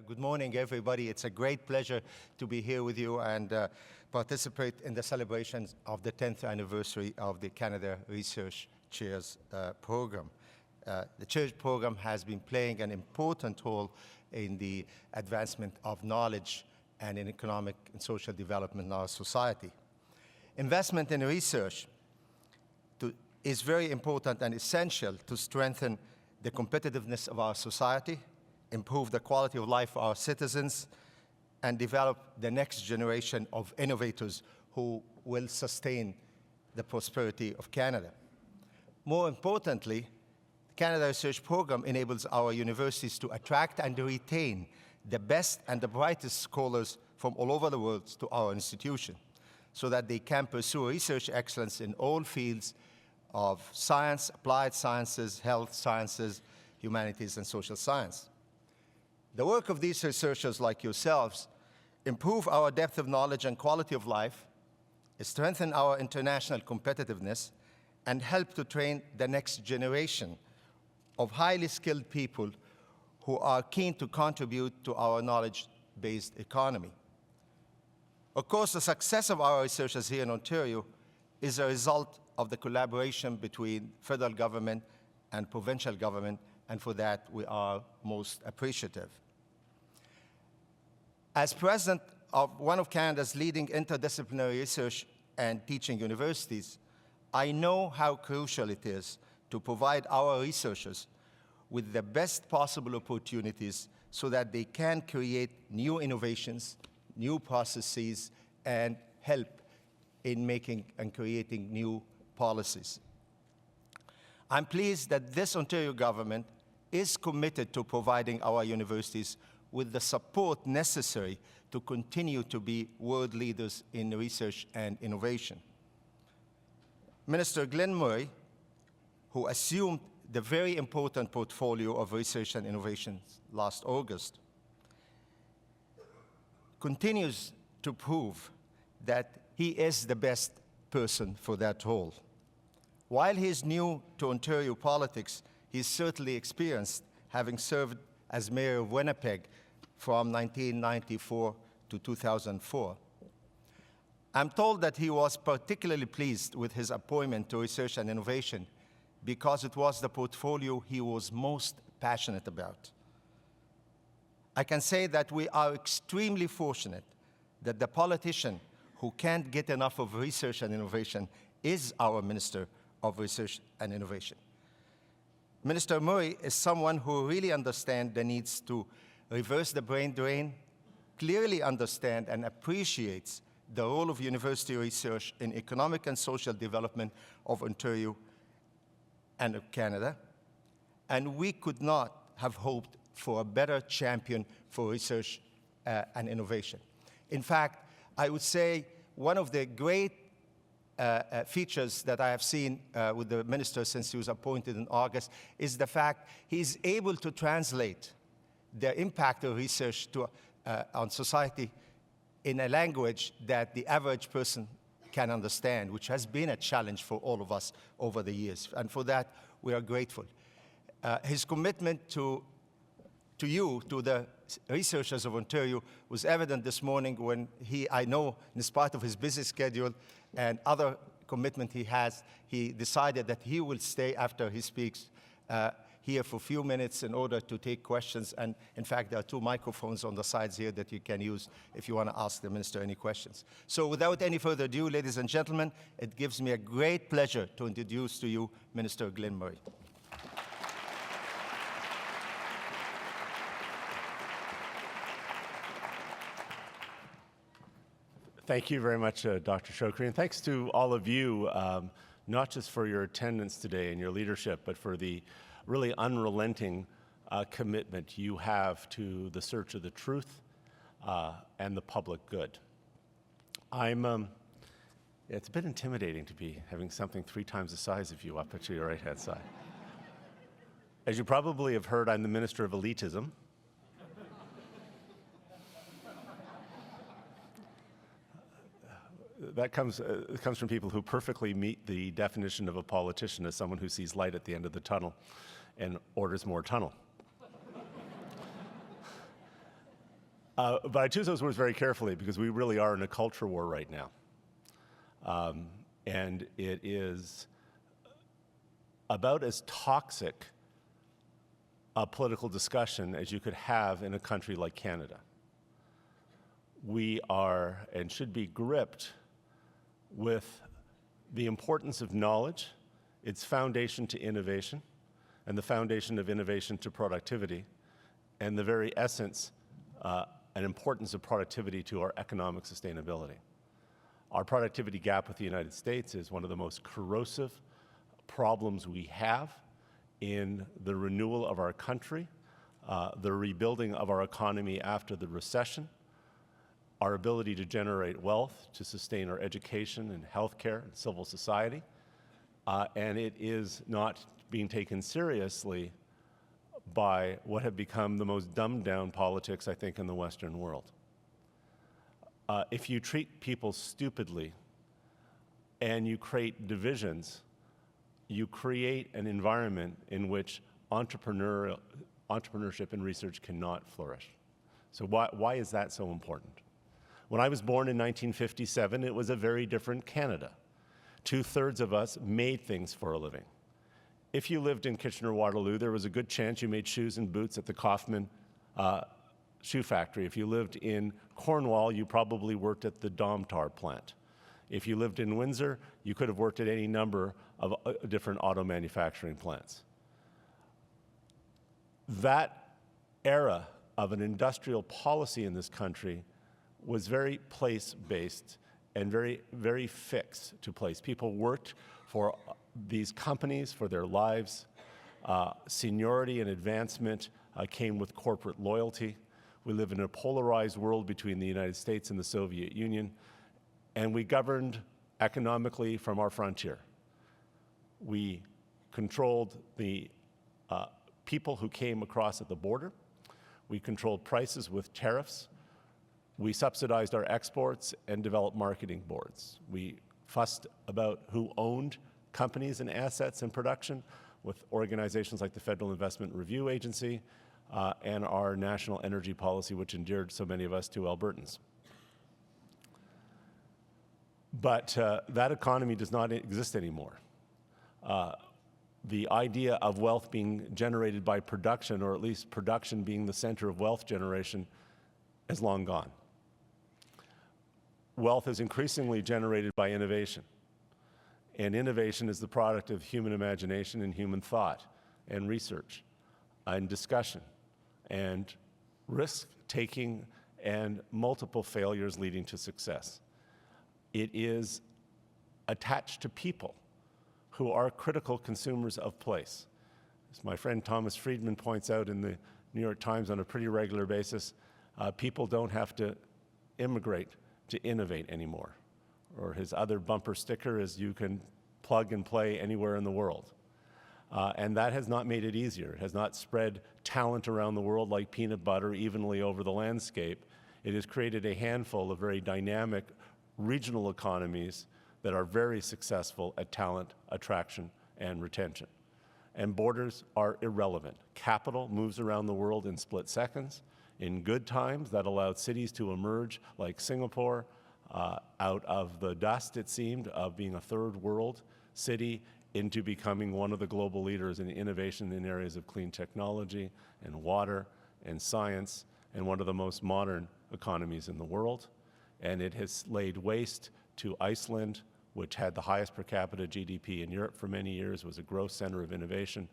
Good morning, everybody. It's a great pleasure to be here with you and participate in the celebrations of the 10th anniversary of the Canada Research Chairs program. The Chairs program has been playing an important role in the advancement of knowledge and in economic and social development in our society. Investment in research is very important and essential to strengthen the competitiveness of our society, improve the quality of life for our citizens, and develop the next generation of innovators who will sustain the prosperity of Canada. More importantly, the Canada Research Program enables our universities to attract and retain the best and the brightest scholars from all over the world to our institution, so that they can pursue research excellence in all fields of science, applied sciences, health sciences, humanities, and social science. The work of these researchers like yourselves improve our depth of knowledge and quality of life, strengthen our international competitiveness, and help to train the next generation of highly skilled people who are keen to contribute to our knowledge-based economy. Of course, the success of our researchers here in Ontario is a result of the collaboration between federal government and provincial government, and for that we are most appreciative. As president of one of Canada's leading interdisciplinary research and teaching universities, I know how crucial it is to provide our researchers with the best possible opportunities so that they can create new innovations, new processes, and help in making and creating new policies. I'm pleased that this Ontario government is committed to providing our universities with the support necessary to continue to be world leaders in research and innovation. Minister Glen, who assumed the very important portfolio of research and innovation last August, continues to prove that he is the best person for that role. While he is new to Ontario politics, he is certainly experienced, having served as mayor of Winnipeg from 1994 to 2004. I'm told that he was particularly pleased with his appointment to research and innovation because it was the portfolio he was most passionate about. I can say that we are extremely fortunate that the politician who can't get enough of research and innovation is our Minister of Research and Innovation. Minister Murray is someone who really understands the needs to reverse the brain drain, clearly understands and appreciates the role of university research in economic and social development of Ontario and of Canada, and we could not have hoped for a better champion for research and innovation. In fact, I would say one of the great features that I have seen with the minister since he was appointed in August is the fact he is able to translate the impact of research on society in a language that the average person can understand, which has been a challenge for all of us over the years. And for that, we are grateful. His commitment to the researchers of Ontario was evident this morning when I know, in spite of his busy schedule and other commitment he has, he decided that he will stay after he speaks here for a few minutes in order to take questions. And in fact, there are 2 microphones on the sides here that you can use if you want to ask the minister any questions. So without any further ado, ladies and gentlemen, it gives me a great pleasure to introduce to you Minister Glen Murray. Thank you very much, Dr. Chokri, and thanks to all of you, not just for your attendance today and your leadership, but for the really unrelenting commitment you have to the search of the truth and the public good. It's a bit intimidating to be having something 3 times the size of you up at your right-hand side. As you probably have heard, I'm the Minister of Elitism. That comes from people who perfectly meet the definition of a politician as someone who sees light at the end of the tunnel and orders more tunnel. But I choose those words very carefully because we really are in a culture war right now. And it is about as toxic a political discussion as you could have in a country like Canada. We are and should be gripped with the importance of knowledge, its foundation to innovation, and the foundation of innovation to productivity, and the very essence and importance of productivity to our economic sustainability. Our productivity gap with the United States is one of the most corrosive problems we have in the renewal of our country, the rebuilding of our economy after the recession, our ability to generate wealth, to sustain our education and healthcare and civil society, and it is not being taken seriously by what have become the most dumbed-down politics, I think, in the Western world. If you treat people stupidly and you create divisions, you create an environment in which entrepreneurship and research cannot flourish. So why is that so important? When I was born in 1957, it was a very different Canada. 2/3 of us made things for a living. If you lived in Kitchener-Waterloo, there was a good chance you made shoes and boots at the Kaufman shoe factory. If you lived in Cornwall, you probably worked at the Domtar plant. If you lived in Windsor, you could have worked at any number of different auto manufacturing plants. That era of an industrial policy in this country was very place-based and very, very fixed to place. People worked for these companies for their lives. Seniority and advancement came with corporate loyalty. We live in a polarized world between the United States and the Soviet Union, and we governed economically from our frontier. We controlled the people who came across at the border. We controlled prices with tariffs. We subsidized our exports and developed marketing boards. We fussed about who owned companies and assets and production with organizations like the Federal Investment Review Agency and our national energy policy, which endeared so many of us to Albertans. But that economy does not exist anymore. The idea of wealth being generated by production, or at least production being the center of wealth generation, is long gone. Wealth is increasingly generated by innovation. And innovation is the product of human imagination and human thought and research and discussion and risk-taking and multiple failures leading to success. It is attached to people who are critical consumers of place. As my friend Thomas Friedman points out in the New York Times on a pretty regular basis, people don't have to immigrate to innovate anymore. Or his other bumper sticker is you can plug and play anywhere in the world. And that has not made it easier. It has not spread talent around the world like peanut butter evenly over the landscape. It has created a handful of very dynamic regional economies that are very successful at talent attraction and retention. And borders are irrelevant. Capital moves around the world in split seconds. In good times, that allowed cities to emerge like Singapore out of the dust, it seemed, of being a third world city into becoming one of the global leaders in innovation in areas of clean technology and water and science, and one of the most modern economies in the world. And it has laid waste to Iceland, which had the highest per capita GDP in Europe for many years, was a growth center of innovation,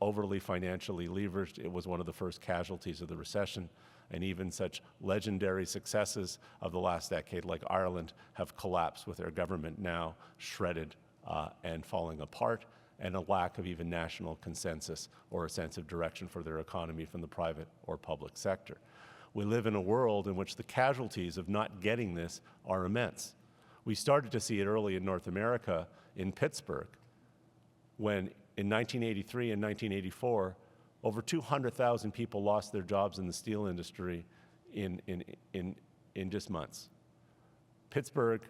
overly financially leveraged. It was one of the first casualties of the recession, and even such legendary successes of the last decade like Ireland have collapsed with their government now shredded and falling apart, and a lack of even national consensus or a sense of direction for their economy from the private or public sector. We live in a world in which the casualties of not getting this are immense. We started to see it early in North America in Pittsburgh, when in 1983 and 1984, over 200,000 people lost their jobs in the steel industry in just months. Pittsburgh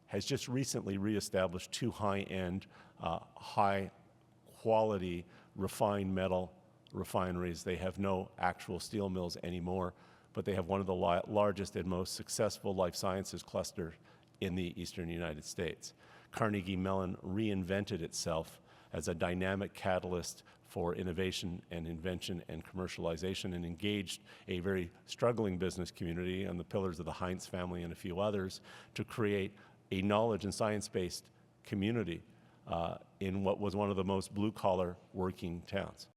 has just recently reestablished two high-end, high-quality refined metal refineries. They have no actual steel mills anymore, but they have one of the largest and most successful life sciences clusters in the eastern United States. Carnegie Mellon reinvented itself as a dynamic catalyst for innovation and invention and commercialization, and engaged a very struggling business community on the pillars of the Heinz family and a few others to create a knowledge and science-based community in what was one of the most blue-collar working towns.